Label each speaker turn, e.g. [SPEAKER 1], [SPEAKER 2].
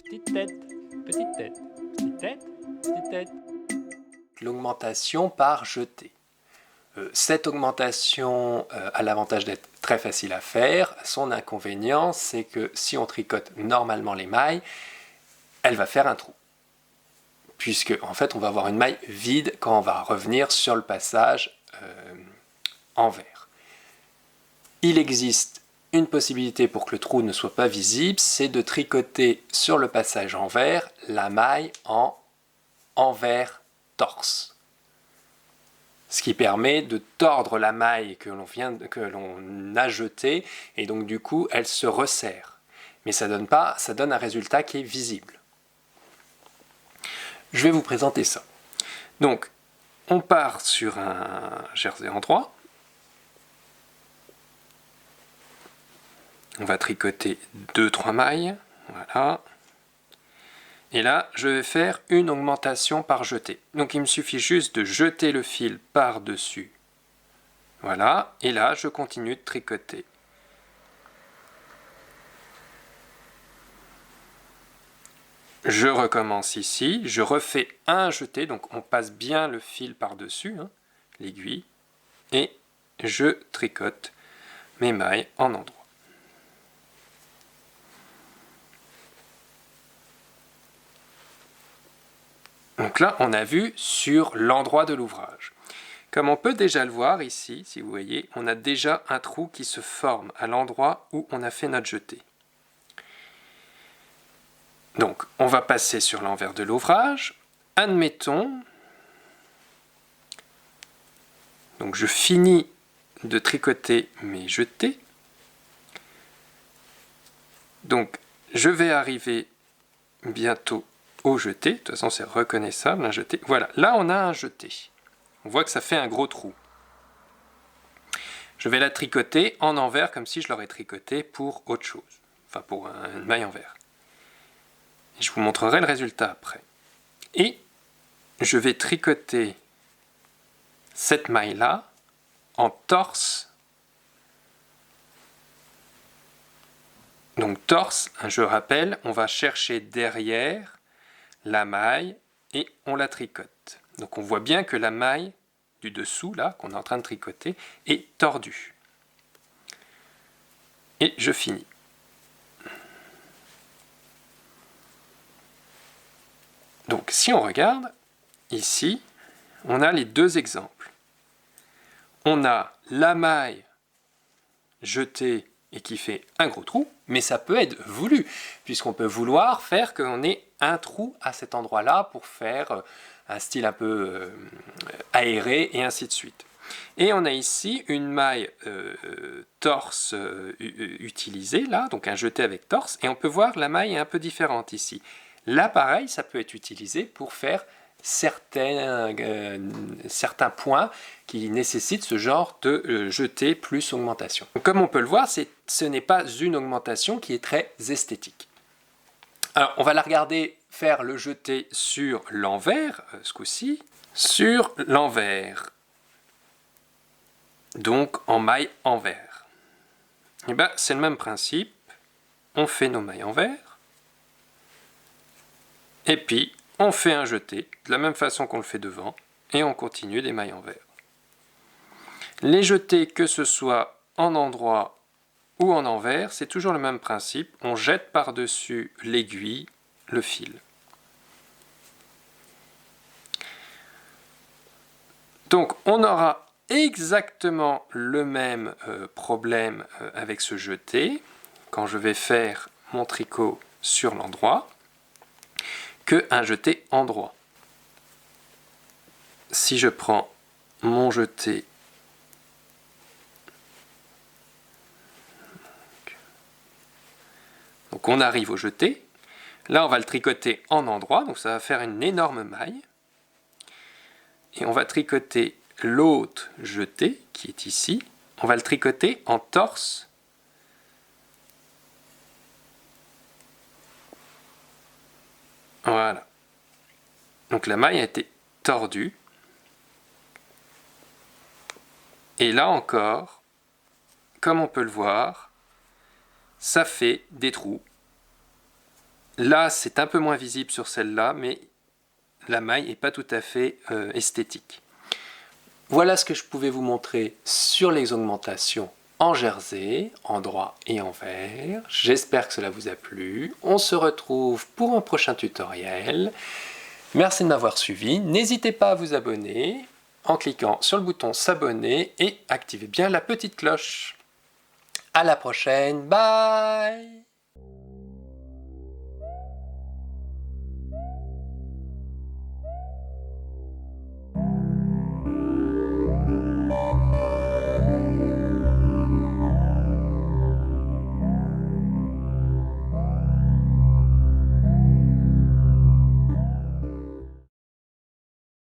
[SPEAKER 1] petite tête, petite tête, petite tête, petite tête.
[SPEAKER 2] L'augmentation par jeté. Cette augmentation a l'avantage d'être très facile à faire. Son inconvénient, c'est que si on tricote normalement les mailles, elle va faire un trou. Puisque en fait, on va avoir une maille vide quand on va revenir sur le passage envers. Il existe une possibilité pour que le trou ne soit pas visible, c'est de tricoter sur le passage envers la maille en envers torse. Ce qui permet de tordre la maille que l'on a jetée, et donc du coup elle se resserre. Mais ça donne un résultat qui est visible. Je vais vous présenter ça. Donc, on part sur un jersey en 3. On va tricoter 2-3 mailles. Voilà. Et là, je vais faire une augmentation par jeté. Donc il me suffit juste de jeter le fil par-dessus. Voilà. Et là, je continue de tricoter. Je recommence ici, je refais un jeté, donc on passe bien le fil par-dessus, l'aiguille, et je tricote mes mailles en endroit. Donc là, on a vu sur l'endroit de l'ouvrage. Comme on peut déjà le voir ici, si vous voyez, on a déjà un trou qui se forme à l'endroit où on a fait notre jeté. Donc, on va passer sur l'envers de l'ouvrage. Admettons, donc je finis de tricoter mes jetés. Donc, je vais arriver bientôt au jeté. De toute façon, c'est reconnaissable, un jeté. Voilà, là, on a un jeté. On voit que ça fait un gros trou. Je vais la tricoter en envers, comme si je l'aurais tricoté pour autre chose. Enfin, pour une maille envers. Et je vous montrerai le résultat après. Et je vais tricoter cette maille-là en torse. Donc torse, je rappelle, on va chercher derrière la maille et on la tricote. Donc on voit bien que la maille du dessous, là, qu'on est en train de tricoter, est tordue. Et je finis. Donc si on regarde, ici, on a les deux exemples. On a la maille jetée et qui fait un gros trou, mais ça peut être voulu, puisqu'on peut vouloir faire qu'on ait un trou à cet endroit-là pour faire un style un peu aéré et ainsi de suite. Et on a ici une maille torse utilisée, là, donc un jeté avec torse, et on peut voir la maille est un peu différente ici. Là, pareil, ça peut être utilisé pour faire certains points qui nécessitent ce genre de jeté plus augmentation. Donc, comme on peut le voir, ce n'est pas une augmentation qui est très esthétique. Alors, on va la regarder faire le jeté sur l'envers, ce coup-ci, sur l'envers. Donc en maille envers. Et bien c'est le même principe, on fait nos mailles envers, et puis on fait un jeté, de la même façon qu'on le fait devant, et on continue des mailles envers. Les jetés, que ce soit en endroit ou en envers, c'est toujours le même principe, on jette par-dessus l'aiguille le fil. Donc on aura exactement le même problème avec ce jeté quand je vais faire mon tricot sur l'endroit qu'un jeté endroit. Si je prends mon jeté, donc on arrive au jeté, là on va le tricoter en endroit, donc ça va faire une énorme maille, et on va tricoter l'autre jeté qui est ici, on va le tricoter en torse. Voilà. Donc la maille a été tordue. Et là encore, comme on peut le voir, ça fait des trous Là, c'est un peu moins visible sur celle-là, mais la maille n'est pas tout à fait esthétique. Voilà ce que je pouvais vous montrer sur les augmentations en jersey, en droit et en vert. J'espère que cela vous a plu. On se retrouve pour un prochain tutoriel. Merci de m'avoir suivi. N'hésitez pas à vous abonner en cliquant sur le bouton s'abonner et activez bien la petite cloche. À la prochaine, bye!